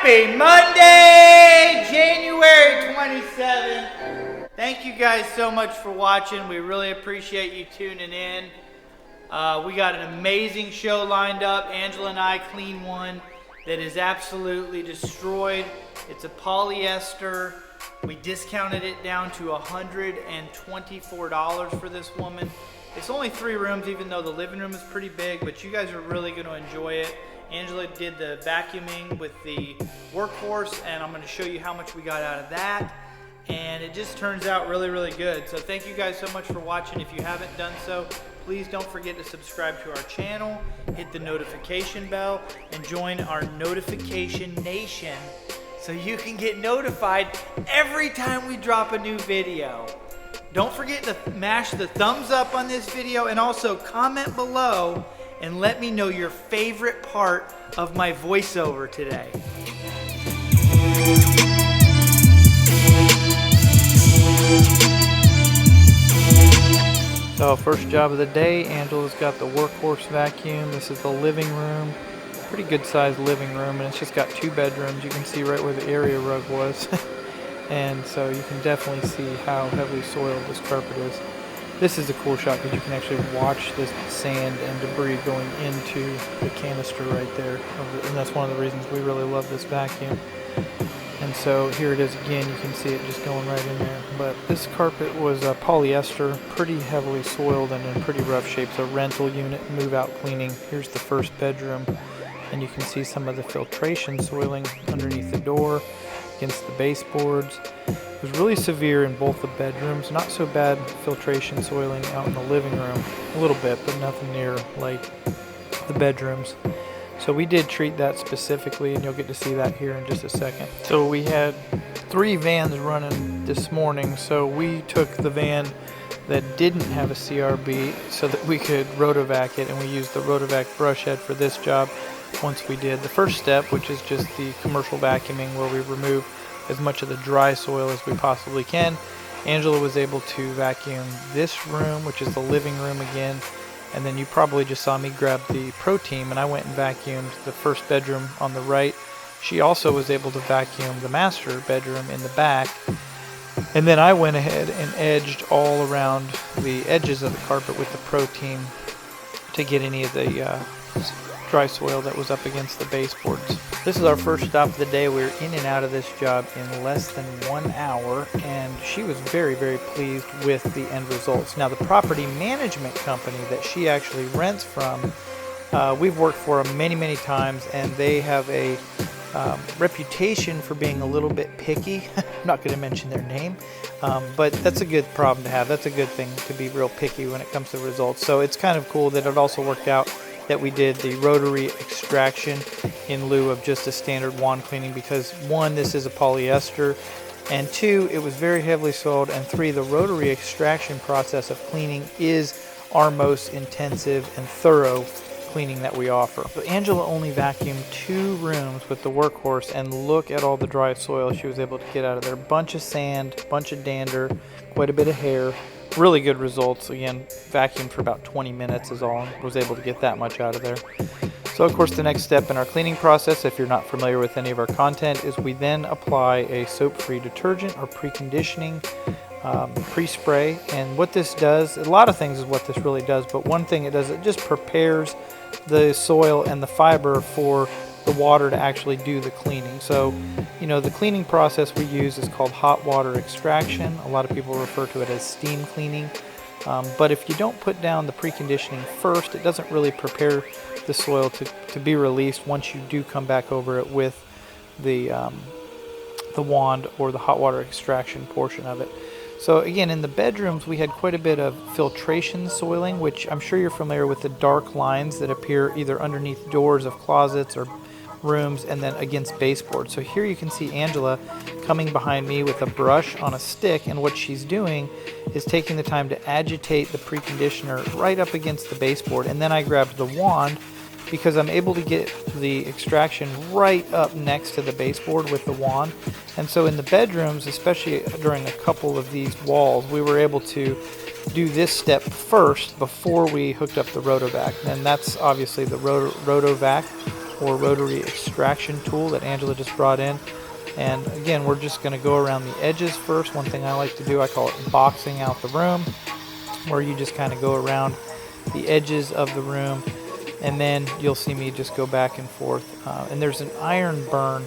Happy Monday, January 27th. Thank you guys so much for watching. We really appreciate you tuning in. We got an amazing show lined up. Angela and I clean one that is absolutely destroyed. It's a polyester. We discounted it down to $124 for this woman. It's only 3 rooms, even though the living room is pretty big, but you guys are really going to enjoy it. Angela did the vacuuming with the workhorse, and I'm going to show you how much we got out of that. And it just turns out really, really good. So thank you guys so much for watching. If you haven't done so, please don't forget to subscribe to our channel, hit the notification bell, and join our notification nation so you can get notified every time we drop a new video. Don't forget to mash the thumbs up on this video, and also comment below and let me know your favorite part of my voiceover today. So first job of the day, Angela's got the workhorse vacuum. This is the living room. Pretty good sized living room, and it's just got 2 bedrooms. You can see right where the area rug was. And so you can definitely see how heavily soiled this carpet is. This is a cool shot because you can actually watch this sand and debris going into the canister right there. And that's one of the reasons we really love this vacuum. And so here it is again, you can see it just going right in there. But this carpet was polyester, pretty heavily soiled and in pretty rough shape. So rental unit, move out cleaning. Here's the first bedroom. And you can see some of the filtration soiling underneath the door, against the baseboards. It was really severe in both the bedrooms. Not so bad filtration soiling out in the living room. A little bit, but nothing near like the bedrooms. So we did treat that specifically, and you'll get to see that here in just a second. So we had 3 vans running this morning. So we took the van that didn't have a CRB so that we could rotovac it, and we used the rotovac brush head for this job. Once we did the first step, which is just the commercial vacuuming where we remove as much of the dry soil as we possibly can, Angela was able to vacuum this room, which is the living room again, and then you probably just saw me grab the Pro Team, and I went and vacuumed the first bedroom on the right. She also was able to vacuum the master bedroom in the back, and then I went ahead and edged all around the edges of the carpet with the Pro Team to get any of the dry soil that was up against the baseboards. This is our first stop of the day. We were in and out of this job in less than 1 hour, and she was very, very pleased with the end results. Now, the property management company that she actually rents from, we've worked for them many, many times, and they have a reputation for being a little bit picky. I'm not going to mention their name, but that's a good problem to have. That's a good thing, to be real picky when it comes to results. So it's kind of cool that it also worked out that we did the rotary extraction in lieu of just a standard wand cleaning, because 1, this is a polyester, and 2, it was very heavily soiled, and 3, the rotary extraction process of cleaning is our most intensive and thorough cleaning that we offer. So Angela only vacuumed 2 rooms with the workhorse, and look at all the dry soil she was able to get out of there. Bunch of sand, bunch of dander, quite a bit of hair. Really good results. Again, vacuumed for about 20 minutes is all, and was able to get that much out of there. So of course the next step in our cleaning process, if you're not familiar with any of our content, is we then apply a soap-free detergent or preconditioning pre-spray. And what this does, a lot of things is what this really does, but one thing it does, it just prepares the soil and the fiber for the water to actually do the cleaning. So, you know, the cleaning process we use is called hot water extraction. A lot of people refer to it as steam cleaning. But if you don't put down the preconditioning first, it doesn't really prepare the soil to be released once you do come back over it with the wand or the hot water extraction portion of it. So again, in the bedrooms, we had quite a bit of filtration soiling, which I'm sure you're familiar with, the dark lines that appear either underneath doors of closets or rooms and then against baseboards. So here you can see Angela coming behind me with a brush on a stick, and what she's doing is taking the time to agitate the preconditioner right up against the baseboard, and then I grabbed the wand because I'm able to get the extraction right up next to the baseboard with the wand. And so in the bedrooms, especially during a couple of these walls, we were able to do this step first before we hooked up the rotovac. And that's obviously the rotovac or rotary extraction tool that Angela just brought in. And again, we're just going to go around the edges first. One thing I like to do, I call it boxing out the room, where you just kind of go around the edges of the room, and then you'll see me just go back and forth. And there's an iron burn.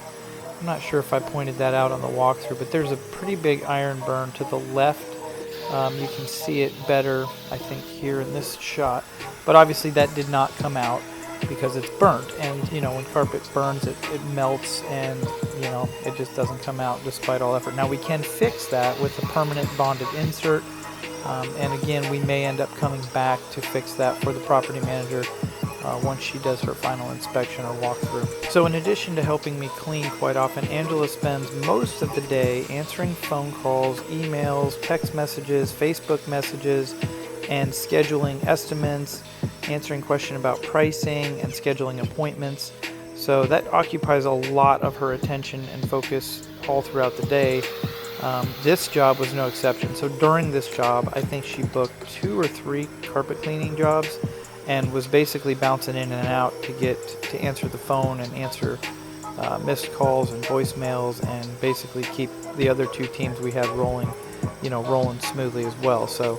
I'm not sure if I pointed that out on the walkthrough, but there's a pretty big iron burn to the left. You can see it better, I think, here in this shot. But obviously that did not come out because it's burnt. And, you know, when carpet burns, it melts and, you know, it just doesn't come out despite all effort. Now we can fix that with a permanent bonded insert. And again, we may end up coming back to fix that for the property manager once she does her final inspection or walkthrough. So in addition to helping me clean quite often, Angela spends most of the day answering phone calls, emails, text messages, Facebook messages, and scheduling estimates, answering questions about pricing, and scheduling appointments. So that occupies a lot of her attention and focus all throughout the day. This job was no exception. So during this job, I think she booked 2 or 3 carpet cleaning jobs and was basically bouncing in and out to answer the phone and answer missed calls and voicemails, and basically keep the other 2 teams we had rolling smoothly as well. So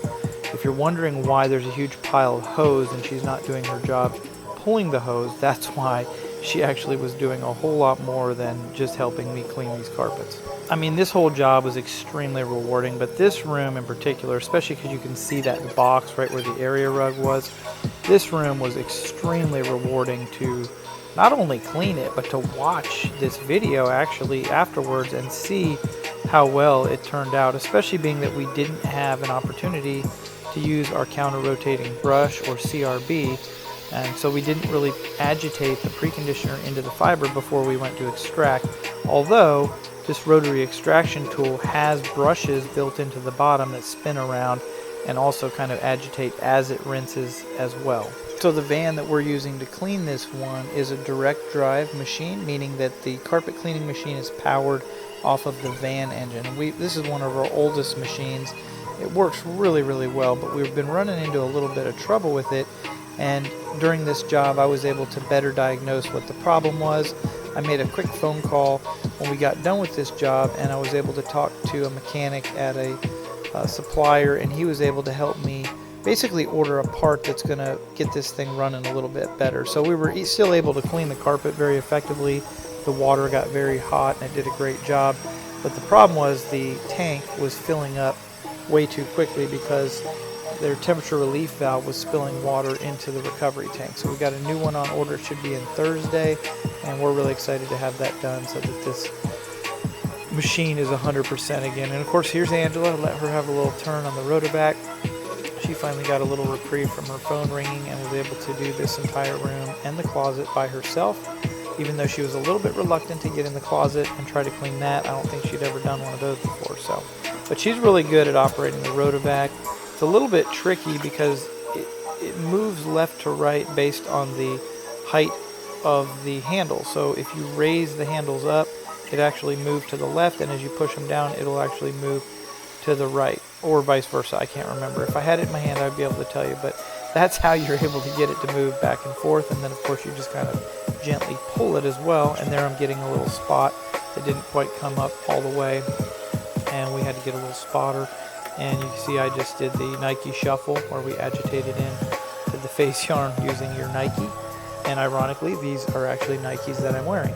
if you're wondering why there's a huge pile of hose and she's not doing her job pulling the hose, that's why. She actually was doing a whole lot more than just helping me clean these carpets. I mean, this whole job was extremely rewarding, but this room in particular, especially because you can see that box right where the area rug was, this room was extremely rewarding to not only clean it, but to watch this video actually afterwards and see how well it turned out, especially being that we didn't have an opportunity to use our counter-rotating brush or CRB. And so we didn't really agitate the preconditioner into the fiber before we went to extract, although this rotary extraction tool has brushes built into the bottom that spin around and also kind of agitate as it rinses as well. So the van that we're using to clean this one is a direct drive machine, meaning that the carpet cleaning machine is powered off of the van engine. And this is one of our oldest machines. It works really, really well, but we've been running into a little bit of trouble with it. And during this job, I was able to better diagnose what the problem was. I made a quick phone call when we got done with this job, and I was able to talk to a mechanic at a supplier, and he was able to help me basically order a part that's going to get this thing running a little bit better. So we were still able to clean the carpet very effectively. The water got very hot, and it did a great job. But the problem was the tank was filling up way too quickly because their temperature relief valve was spilling water into the recovery tank. So we got a new one on order. It should be in Thursday, and we're really excited to have that done so that this machine is 100% again. And of course, here's Angela. Let her have a little turn on the rotovac. She finally got a little reprieve from her phone ringing and was able to do this entire room and the closet by herself, even though she was a little bit reluctant to get in the closet and try to clean that. I don't think she'd ever done one of those before. But she's really good at operating the rotovac. It's a little bit tricky because it moves left to right based on the height of the handle. So if you raise the handles up, it actually moves to the left, and as you push them down, it'll actually move to the right, or vice versa. I can't remember. If I had it in my hand, I'd be able to tell you, but that's how you're able to get it to move back and forth. And then of course you just kind of gently pull it as well, and there I'm getting a little spot that didn't quite come up all the way, and we had to get a little spotter. And you can see I just did the Nike shuffle where we agitated in to the face yarn using your Nike. And ironically, these are actually Nikes that I'm wearing.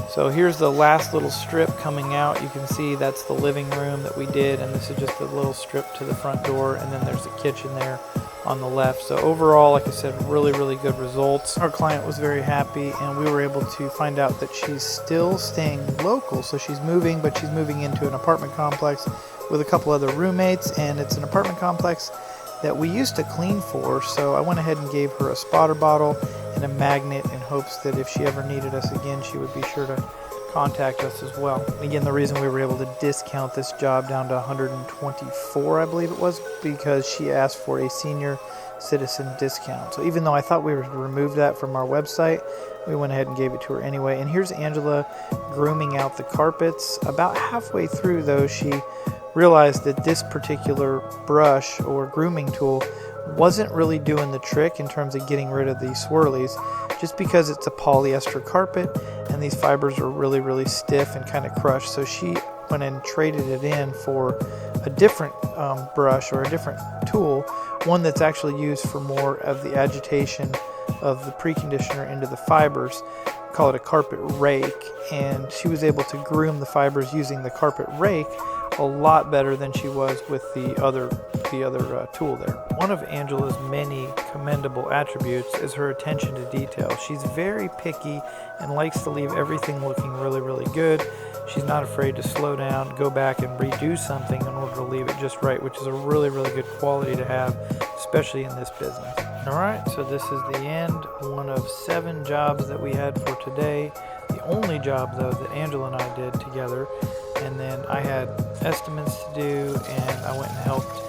So here's the last little strip coming out. You can see that's the living room that we did, and this is just a little strip to the front door, and then there's the kitchen there on the left. So overall, like I said, really, really good results. Our client was very happy, and we were able to find out that she's still staying local. So she's moving, but she's moving into an apartment complex with a couple other roommates, and it's an apartment complex that we used to clean for. So I went ahead and gave her a spotter bottle and a magnet in hopes that if she ever needed us again, she would be sure to contact us as well. Again, the reason we were able to discount this job down to $124, I believe it was, because she asked for a senior citizen discount. So even though I thought we were to remove that from our website, we went ahead and gave it to her anyway. And here's Angela grooming out the carpets. About halfway through though, she realized that this particular brush or grooming tool wasn't really doing the trick in terms of getting rid of the swirlies. just because it's a polyester carpet and these fibers are really stiff and kind of crushed. So she went and traded it in for a different brush or a different tool, one that's actually used for more of the agitation of the preconditioner into the fibers. Call it a carpet rake, and she was able to groom the fibers using the carpet rake a lot better than she was with the other tool there. One of Angela's many commendable attributes is her attention to detail. She's very picky and likes to leave everything looking really good. She's not afraid to slow down, go back and redo something in order to leave it just right, which is a really good quality to have, especially in this business. Alright, so this is the end, one of 7 jobs that we had for today. The only job though that Angela and I did together, and then I had estimates to do, and I went and helped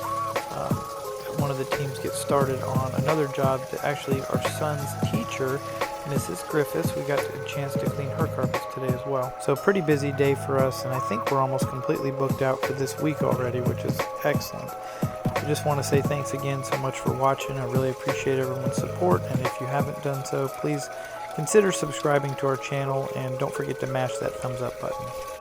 one of the teams get started on another job that actually our son's teacher, Mrs. Griffiths, we got a chance to clean her carpets today as well. So a pretty busy day for us, and I think we're almost completely booked out for this week already, which is excellent. I just want to say thanks again so much for watching. I really appreciate everyone's support, and if you haven't done so, please consider subscribing to our channel, and don't forget to mash that thumbs up button.